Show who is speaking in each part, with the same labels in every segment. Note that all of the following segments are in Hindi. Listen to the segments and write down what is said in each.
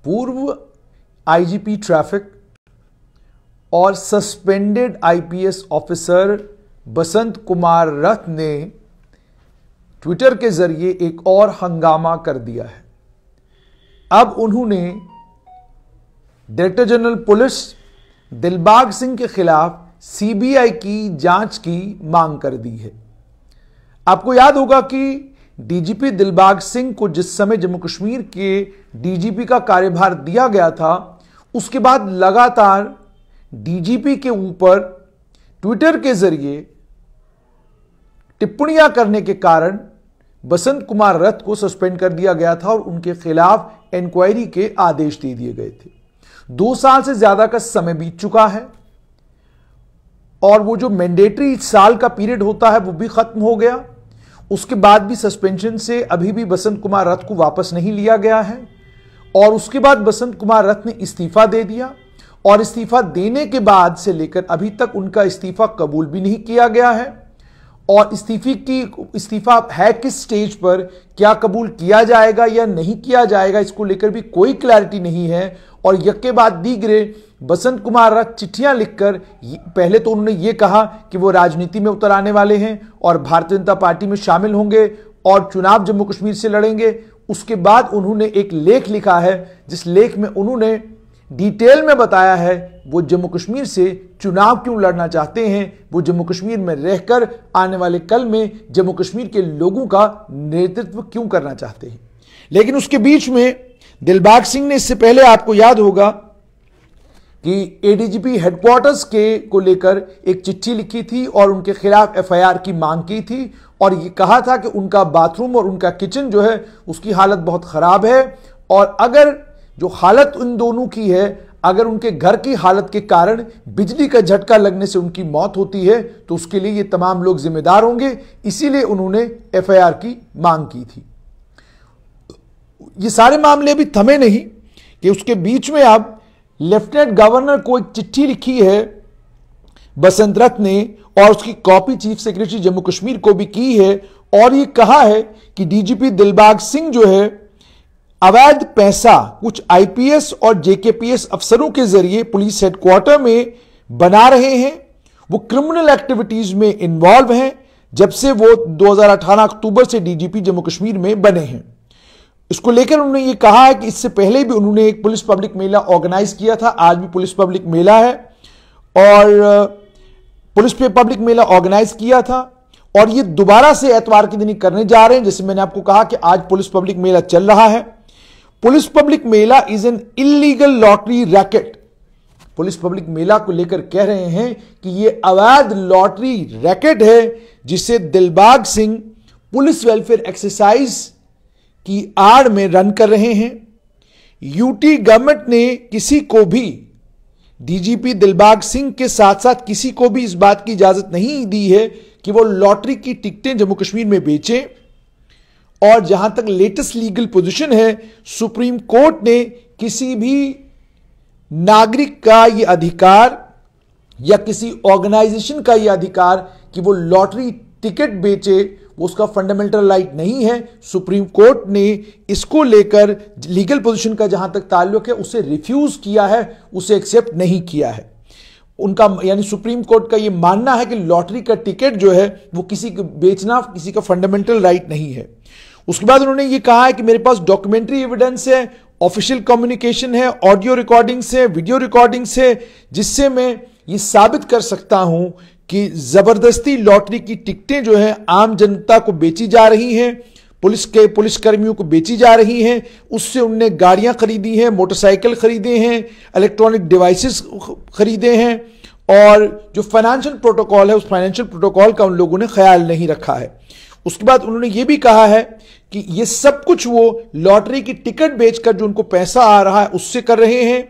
Speaker 1: पूर्व आईजीपी ट्रैफिक और suspended IPS officer Basant Kumar रथ ने ट्विटर के जरिए एक और हंगामा कर दिया है। अब उन्होंने director general police Dilbag Singh के खिलाफ सीबीआई की जांच की मांग कर दी है। आपको याद होगा कि डीजीपी दिलबाग सिंह को जिस समय जम्मू कश्मीर के डीजीपी का कार्यभार दिया गया था, उसके बाद लगातार डीजीपी के ऊपर ट्विटर के जरिए टिप्पणियां करने के कारण बसंत कुमार रथ को सस्पेंड कर दिया गया था और उनके खिलाफ इंक्वायरी के आदेश दे दिए गए थे। 2 साल से ज्यादा का समय बीत चुका है और वो जो मैंडेटरी साल का पीरियड होता है वो भी खत्म हो गया। उसके बाद भी सस्पेंशन से अभी भी बसंत कुमार रथ को वापस नहीं लिया गया है और उसके बाद बसंत कुमार रथ ने इस्तीफा दे दिया और इस्तीफा देने के बाद से लेकर अभी तक उनका इस्तीफा कबूल भी नहीं किया गया है और इस्तीफा है किस स्टेज पर, क्या कबूल किया जाएगा या नहीं किया जाएगा, इसको लेकर भी कोई क्लैरिटी नहीं है। और यके बाद दीगरे बसंत कुमार रथ चिट्ठियां लिखकर पहले तो उन्होंने ये कहा कि वो राजनीति में उतर आने वाले हैं और भारतीय जनता पार्टी में शामिल होंगे और चुनाव जम्मू कश्मीर से लड़ेंगे। उसके बाद उन्होंने एक लेख लिखा है जिस लेख में उन्होंने डिटेल में बताया है वो जम्मू कश्मीर से चुनाव क्यों लड़ना चाहते हैं, वो जम्मू कश्मीर में रहकर आने वाले कल में जम्मू कश्मीर के लोगों का नेतृत्व क्यों करना चाहते हैं। लेकिन उसके बीच में दिलबाग सिंह ने इससे पहले आपको याद होगा कि एडीजीपी हेडक्वार्टर्स को लेकर एक चिट्ठी लिखी थी और उनके खिलाफ एफआईआर की मांग की थी और ये कहा था कि उनका बाथरूम और उनका किचन जो है उसकी हालत बहुत खराब है और अगर जो हालत उन दोनों की है, अगर उनके घर की हालत के कारण बिजली का झटका लगने से उनकी मौत होती है तो उसके लिए ये तमाम लोग जिम्मेदार होंगे, इसीलिए उन्होंने एफआईआर की मांग की थी। ये सारे मामले अभी थमे नहीं कि उसके बीच में अब लेफ्टिनेंट गवर्नर को एक चिट्ठी लिखी है बसंत रथ ने और उसकी copy chief secretary Jammu Kashmir को भी की है और ये कहा है कि डीजीपी दिलबाग सिंह जो है अवैध पैसा कुछ आईपीएस और जेकेपीएस अफसरों के जरिए पुलिस हेडक्वार्टर में बना रहे हैं। वो क्रिमिनल एक्टिविटीज में इन्वॉल्व हैं जब से वो 2018 अक्टूबर से डीजीपी जम्मू कश्मीर में बने हैं। इसको लेकर उन्होंने ये कहा है कि इससे पहले भी उन्होंने एक पुलिस पब्लिक मेला ऑर्गेनाइज किया था, आज भी पुलिस पब्लिक मेला है और पुलिस पे पब्लिक मेला ऑर्गेनाइज किया था और ये दोबारा से एतवार के दिन ही करने जा रहे हैं। जैसे मैंने आपको कहा कि आज पुलिस पब्लिक मेला चल रहा है। Police public mela is an illegal lottery racket. Police public mela को लेकर कह रहे हैं कि यह अवैध लॉटरी रैकेट है जिसे Dilbag Singh police welfare exercise की आड़ में रन कर रहे हैं। यूटी गवर्नमेंट ने किसी को भी डीजीपी दिलबाग सिंह के साथ साथ किसी को भी इस बात की इजाजत नहीं दी है कि वो लॉटरी की टिकटें जम्मू कश्मीर में बेचें और जहां तक लेटेस्ट लीगल पोजीशन है, सुप्रीम कोर्ट ने किसी भी नागरिक का यह अधिकार या किसी ऑर्गेनाइजेशन का यह अधिकार कि वो लॉटरी टिकट बेचे, वो उसका फंडामेंटल राइट नहीं है। सुप्रीम कोर्ट ने इसको लेकर लीगल पोजीशन का जहां तक ताल्लुक है उसे रिफ्यूज किया है, उसे एक्सेप्ट नहीं किया है। उनका यानी सुप्रीम कोर्ट का यह मानना है कि लॉटरी का टिकट जो है वो किसी को बेचना किसी का फंडामेंटल राइट नहीं है। उसके बाद उन्होंने ये कहा है कि मेरे पास डॉक्यूमेंट्री एविडेंस है, ऑफिशियल कम्युनिकेशन है, ऑडियो रिकॉर्डिंग्स है, वीडियो रिकॉर्डिंग्स है, जिससे मैं ये साबित कर सकता हूं कि जबरदस्ती लॉटरी की टिकटें जो है आम जनता को बेची जा रही हैं, पुलिसकर्मियों को बेची जा रही हैं। उससे उनने गाड़ियां खरीदी हैं, मोटरसाइकिल खरीदे हैं, इलेक्ट्रॉनिक डिवाइसेस खरीदे हैं और जो फाइनेंशियल प्रोटोकॉल है उस फाइनेंशियल प्रोटोकॉल का उन लोगों ने ख्याल नहीं रखा है। उसके बाद उन्होंने ये भी कहा है कि ये सब कुछ वो लॉटरी की टिकट बेचकर जो उनको पैसा आ रहा है उससे कर रहे हैं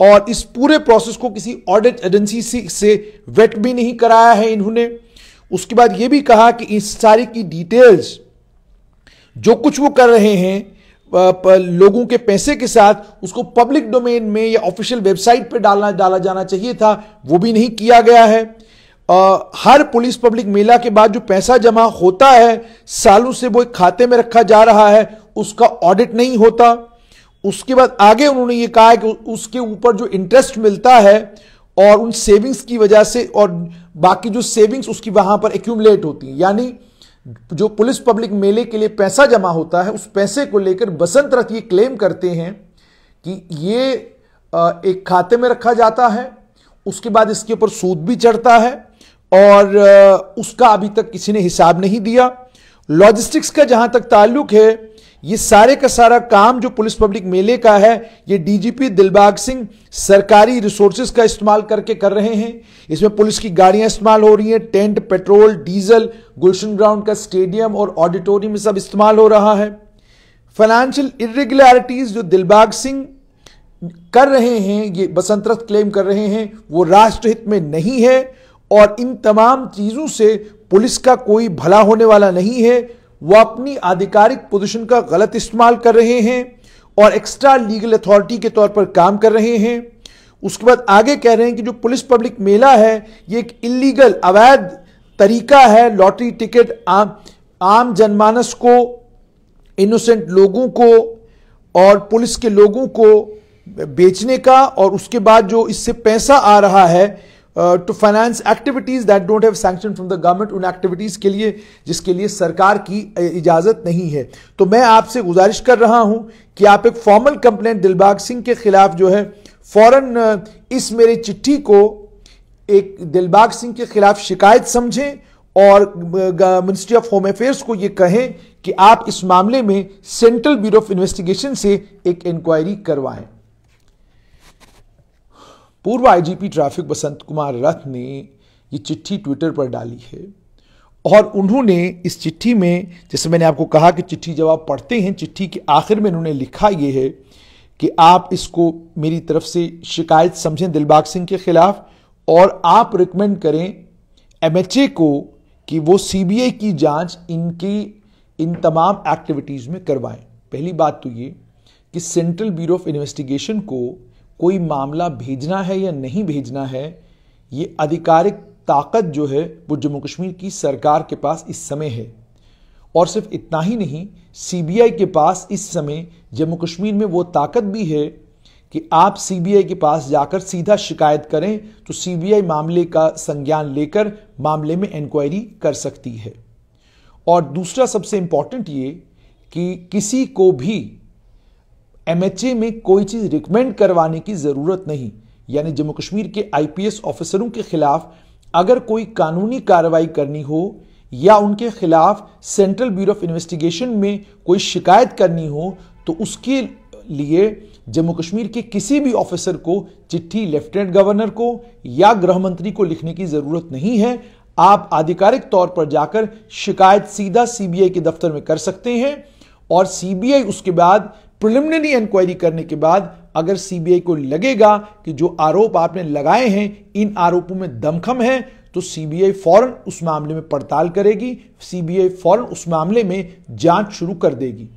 Speaker 1: और इस पूरे प्रोसेस को किसी ऑडिट एजेंसी से वेट भी नहीं कराया है इन्होंने। उसके बाद ये भी कहा कि इस सारी की डिटेल्स जो कुछ वो कर रहे हैं लोगों के पैसे के साथ उसको पब्लिक डोमेन में या ऑफिशियल वेबसाइट पे डाला जाना चाहिए था, वो भी नहीं किया गया है। हर पुलिस पब्लिक मेला के बाद जो पैसा जमा होता है सालों से वो एक खाते में रखा जा रहा है, उसका ऑडिट नहीं होता। उसके बाद आगे उन्होंने ये कहा है कि उसके ऊपर जो इंटरेस्ट मिलता है और उन सेविंग्स की वजह से और बाकी जो सेविंग्स उसकी वहां पर एक्यूमुलेट होती है, यानी जो पुलिस पब्लिक मेले के लिए पैसा जमा होता है उस पैसे को लेकर बसंत रथ ये क्लेम करते हैं कि ये एक खाते में रखा जाता है, उसके बाद इसके ऊपर सूद भी चढ़ता है और उसका अभी तक किसी ने हिसाब नहीं दिया। लॉजिस्टिक्स का जहां तक ताल्लुक है, ये सारे का सारा काम जो पुलिस पब्लिक मेले का है ये डीजीपी दिलबाग सिंह सरकारी रिसोर्सेज का इस्तेमाल करके कर रहे हैं। इसमें पुलिस की गाड़ियां इस्तेमाल हो रही हैं, टेंट, पेट्रोल, डीजल, गुलशन ग्राउंड का स्टेडियम और ऑडिटोरियम में सब इस्तेमाल हो रहा है। फाइनेंशियल इरेगुलरिटीज जो दिलबाग सिंह कर रहे हैं, ये बसंत रथ क्लेम कर रहे हैं, वो राष्ट्रहित में नहीं है और इन तमाम चीजों से पुलिस का कोई भला होने वाला नहीं है। वो अपनी आधिकारिक पोजीशन का गलत इस्तेमाल कर रहे हैं और एक्स्ट्रा लीगल अथॉरिटी के तौर पर काम कर रहे हैं। उसके बाद आगे कह रहे हैं कि जो पुलिस पब्लिक मेला है ये एक इलीगल अवैध तरीका है लॉटरी टिकट आम जनमानस को, इनोसेंट लोगों को और पुलिस के लोगों को बेचने का, और उसके बाद जो इससे पैसा आ रहा है to finance activities that don't have sanction from the government, उन एक्टिविटीज के लिए जिसके लिए सरकार की इजाजत नहीं है। तो मैं आपसे गुजारिश कर रहा हूं कि आप एक फॉर्मल कंप्लेंट दिलबाग सिंह के खिलाफ जो है फौरन इस मेरी चिट्ठी को एक दिलबाग सिंह के खिलाफ शिकायत समझें और मिनिस्ट्री ऑफ होम अफेयर्स को यह कहें कि आप इस मामले में सेंट्रल ब्यूरो ऑफ इन्वेस्टिगेशन से एक इंक्वायरी करवाएं। पूर्व आईजीपी ट्रैफिक बसंत कुमार रथ ने ये चिट्ठी ट्विटर पर डाली है और उन्होंने इस चिट्ठी में, जैसे मैंने आपको कहा कि चिट्ठी जब आप पढ़ते हैं, चिट्ठी के आखिर में उन्होंने लिखा यह है कि आप इसको मेरी तरफ से शिकायत समझें दिलबाग सिंह के खिलाफ और आप रिकमेंड करें एमएचए को कि वो सीबीआई की जांच इन तमाम एक्टिविटीज में करवाएं। पहली बात तो ये कि सेंट्रल ब्यूरो ऑफ इन्वेस्टिगेशन को कोई मामला भेजना है या नहीं भेजना है, ये आधिकारिक ताकत जो है वो जम्मू कश्मीर की सरकार के पास इस समय है। और सिर्फ इतना ही नहीं, सीबीआई के पास इस समय जम्मू कश्मीर में वो ताकत भी है कि आप सीबीआई के पास जाकर सीधा शिकायत करें तो सीबीआई मामले का संज्ञान लेकर मामले में इंक्वायरी कर सकती है। और दूसरा सबसे इंपॉर्टेंट ये कि किसी को भी एमएचए में कोई चीज रिकमेंड करवाने की जरूरत नहीं, यानी जम्मू कश्मीर के आईपीएस ऑफिसरों के खिलाफ अगर कोई कानूनी कार्रवाई करनी हो या उनके खिलाफ सेंट्रल ब्यूरो ऑफ इन्वेस्टिगेशन में कोई शिकायत करनी हो तो उसके लिए जम्मू कश्मीर के किसी भी ऑफिसर को चिट्ठी लेफ्टिनेंट गवर्नर को या गृह मंत्री को लिखने की जरूरत नहीं है। आप आधिकारिक तौर पर जाकर शिकायत सीधा सीबीआई के दफ्तर में कर सकते हैं और सीबीआई उसके बाद प्रिलिमिनरी इंक्वायरी करने के बाद अगर सीबीआई को लगेगा कि जो आरोप आपने लगाए हैं इन आरोपों में दमखम है तो सीबीआई फौरन उस मामले में पड़ताल करेगी, सीबीआई फौरन उस मामले में जांच शुरू कर देगी।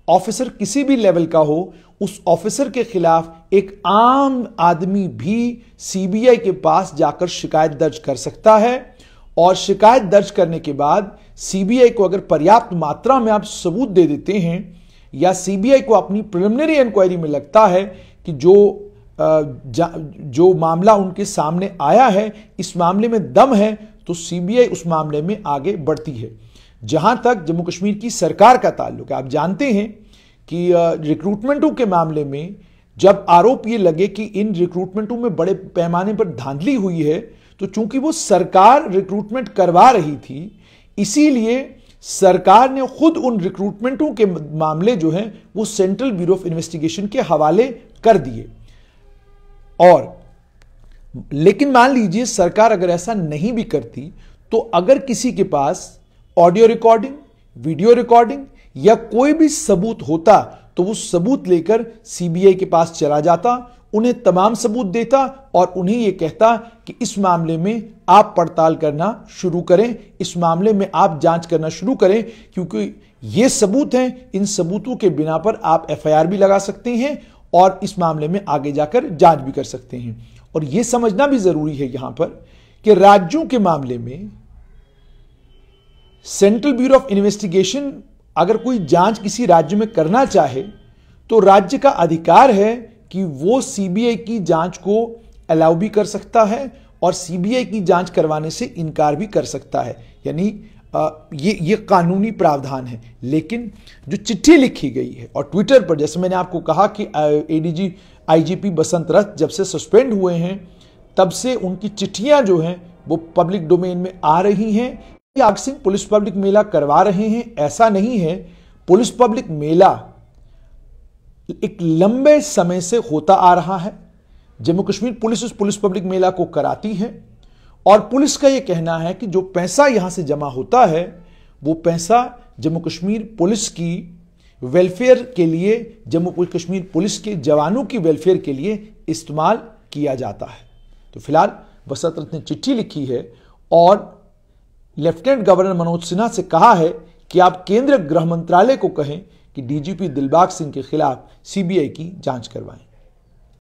Speaker 1: ऑफिसर किसी भी लेवल का हो, उस ऑफिसर के खिलाफ एक आम आदमी भी सीबीआई के पास जाकर शिकायत दर्ज कर सकता है और शिकायत दर्ज करने के बाद सीबीआई को अगर पर्याप्त मात्रा में आप सबूत दे देते हैं या सीबीआई को अपनी प्रिलिमिनरी इंक्वायरी में लगता है कि जो मामला उनके सामने आया है इस मामले में दम है तो सीबीआई उस मामले में आगे बढ़ती है। जहां तक जम्मू कश्मीर की सरकार का ताल्लुक है, आप जानते हैं कि रिक्रूटमेंटों के मामले में जब आरोप ये लगे कि इन रिक्रूटमेंटों में बड़े पैमाने पर धांधली हुई है तो चूंकि वो सरकार रिक्रूटमेंट करवा रही थी इसीलिए सरकार ने खुद उन रिक्रूटमेंटों के मामले जो हैं वो सेंट्रल ब्यूरो ऑफ इन्वेस्टिगेशन के हवाले कर दिए। और लेकिन मान लीजिए सरकार अगर ऐसा नहीं भी करती तो अगर किसी के पास ऑडियो रिकॉर्डिंग, वीडियो रिकॉर्डिंग या कोई भी सबूत होता तो वो सबूत लेकर सीबीआई के पास चला जाता, उन्हें तमाम सबूत देता और उन्हें यह कहता कि इस मामले में आप पड़ताल करना शुरू करें, इस मामले में आप जांच करना शुरू करें क्योंकि ये सबूत हैं, इन सबूतों के बिना पर आप एफआईआर भी लगा सकते हैं और इस मामले में आगे जाकर जांच भी कर सकते हैं। और यह समझना भी जरूरी है यहां पर कि राज्यों के मामले में सेंट्रल ब्यूरो ऑफ इन्वेस्टिगेशन अगर कोई जांच किसी राज्य में करना चाहे तो राज्य का अधिकार है कि वो सीबीआई की जांच को अलाउ भी कर सकता है और सीबीआई की जांच करवाने से इनकार भी कर सकता है। यानी ये कानूनी प्रावधान है। लेकिन जो चिट्ठी लिखी गई है और ट्विटर पर, जैसे मैंने आपको कहा कि एडीजी आईजीपी बसंत रथ जब से सस्पेंड हुए हैं तब से उनकी चिट्ठियां जो हैं वो पब्लिक डोमेन में आ रही हैं। आग सिंह पुलिस पब्लिक मेला करवा रहे हैं ऐसा नहीं है। पुलिस पब्लिक मेला एक लंबे समय से होता आ रहा है। जम्मू कश्मीर पुलिस उस पुलिस पब्लिक मेला को कराती है और पुलिस का यह कहना है कि जो पैसा यहां से जमा होता है वो पैसा जम्मू कश्मीर पुलिस की वेलफेयर के लिए, जम्मू कश्मीर पुलिस के जवानों की वेलफेयर के लिए इस्तेमाल किया जाता है। तो फिलहाल बसंत रथ ने चिट्ठी लिखी है और लेफ्टिनेंट गवर्नर मनोज सिन्हा से कहा है कि आप केंद्रीय गृह मंत्रालय को कहें कि डीजीपी दिलबाग सिंह के खिलाफ सीबीआई की जांच करवाएं।